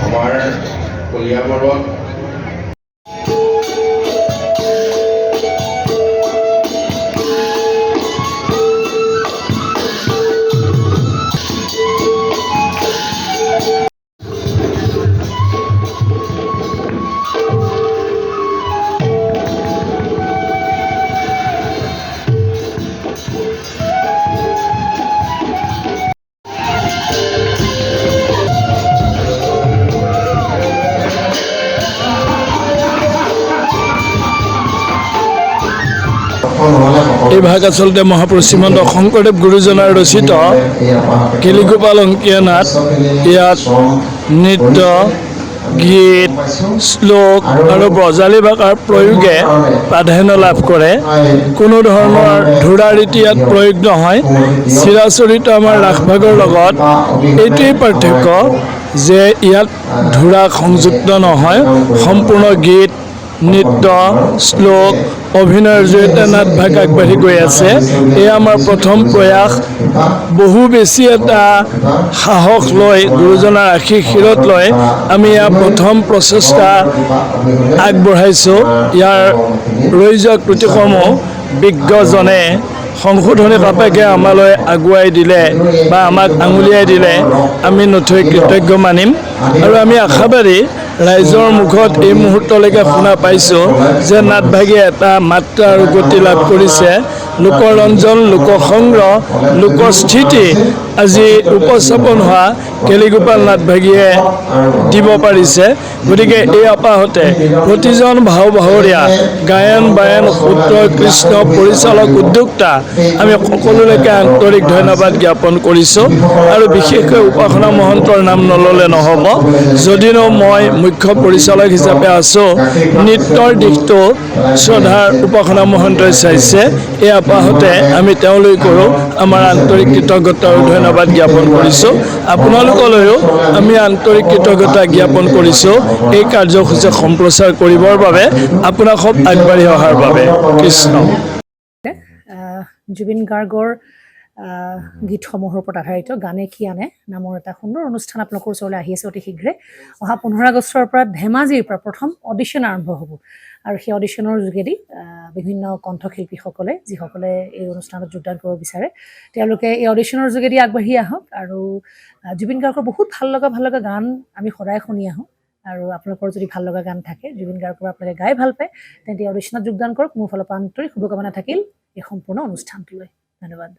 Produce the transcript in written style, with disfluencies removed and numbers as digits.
আমাৰ কলিয়াবৰত এই ভাগ আচলতে মহাপুৰুষ শ্ৰীমন্ত শংকৰদেৱ গুৰুজনাৰ ৰচিত কেলিগোপাল অংকীয়া নাট। ইয়াত নৃত্য, গীত, শ্লোক আৰু ব্ৰজালী ভাষাৰ প্ৰয়োগে প্ৰাধান্য লাভ কৰে। কোনো ধৰণৰ ধুৰা ৰীতি ইয়াত প্ৰয়োগ নহয়। চিৰাচৰিত আমাৰ ৰাসভাগৰ লগত এইটোৱেই পাৰ্থক্য যে ইয়াত ধুৰা সংযুক্ত নহয়। সম্পূৰ্ণ গীত, নৃত্য, শ্লোক, অভিনয়ৰ জৰিয়তে নাটভাগ আগবাঢ়ি গৈ আছে। এয়া আমাৰ প্ৰথম প্ৰয়াস। বহু বেছি এটা সাহস লৈ গুৰুজনাৰ আশীষ শিৰত লৈ আমি ইয়াৰ প্ৰথম প্ৰচেষ্টা আগবঢ়াইছোঁ। ইয়াৰ ৰৈ যোৱা ত্ৰুটিসমূহ বিজ্ঞজনে সংশোধনী সাপেক্ষে আমালৈ আগুৱাই দিলে বা আমাক আঙুলিয়াই দিলে আমি নথৈ কৃতজ্ঞ মানিম। আৰু আমি আশাবাদী ৰাইজৰ মুখত এই মুহূৰ্তলৈকে শুনা পাইছোঁ যে নাটভাগে এটা মাত্ৰা আৰু গতি লাভ কৰিছে। লোকৰঞ্জন, লোকসংগ্ৰহ, লোকস্থিতি আজি উপস্থাপন হোৱা কেলিগোপাল নাটভাগিয়ে দিব পাৰিছে। গতিকে এই আপাহতে প্ৰতিজন ভাৱৰীয়া গায়ন বায়ন সূত্ৰ কৃষ্ণ পৰিচালক উদ্যোক্তা আমি সকলোলৈকে আন্তৰিক ধন্যবাদ জ্ঞাপন কৰিছোঁ। আৰু বিশেষকৈ উপাসনা মহন্তৰ নাম নল'লে নহ'ব। যদিও মই মুখ্য পৰিচালক হিচাপে আছোঁ, নৃত্যৰ দিশটো শ্ৰদ্ধাৰ উপাসনা মহন্তই চাইছে। এই আপাহতে আমি তেওঁলোকৰো আমাৰ আন্তৰিক কৃতজ্ঞতা আৰু ধন্যবাদ জ্ঞাপন কৰিছোঁ। আপোনালোকলৈও আমি আন্তৰিক কৃতজ্ঞতা জ্ঞাপন কৰিছোঁ এই কাৰ্যসূচী সম্প্ৰচাৰ কৰিবৰ বাবে, আপোনাক সব আগবাঢ়ি অহাৰ বাবে। কৃষ্ণ। জুবিন গাৰ্গৰ গীতসমূহৰ ওপৰত আধাৰিত গানে কি আনে নামৰ এটা সুন্দৰ অনুষ্ঠান আপোনালোকৰ ওচৰলৈ আহি আছে অতি শীঘ্ৰে। অহা 15 আগষ্টৰ পৰা ধেমাজিৰ পৰা প্ৰথম অডিশ্যন আৰম্ভ হ'ব। আৰু সেই অডিশ্যনৰ যোগেদি বিভিন্ন কণ্ঠশিল্পীসকলে যিসকলে এই অনুষ্ঠানত যোগদান কৰিব বিচাৰে তেওঁলোকে এই অডিশ্যনৰ যোগেদি আগবাঢ়ি আহক। আৰু জুবিন গাৰ্গৰ বহুত ভাল লগা গান আমি সদায় শুনি আহোঁ। আৰু আপোনালোকৰ যদি ভাল লগা গান থাকে, জুবিন গাৰ্গৰ আপোনালোকে গাই ভাল পায়, তেন্তে অডিশ্যনত যোগদান কৰক। মোৰ ফালৰ পৰা আন্তৰিক শুভকামনা থাকিল এই সম্পূৰ্ণ অনুষ্ঠানটোলৈ। ধন্যবাদ।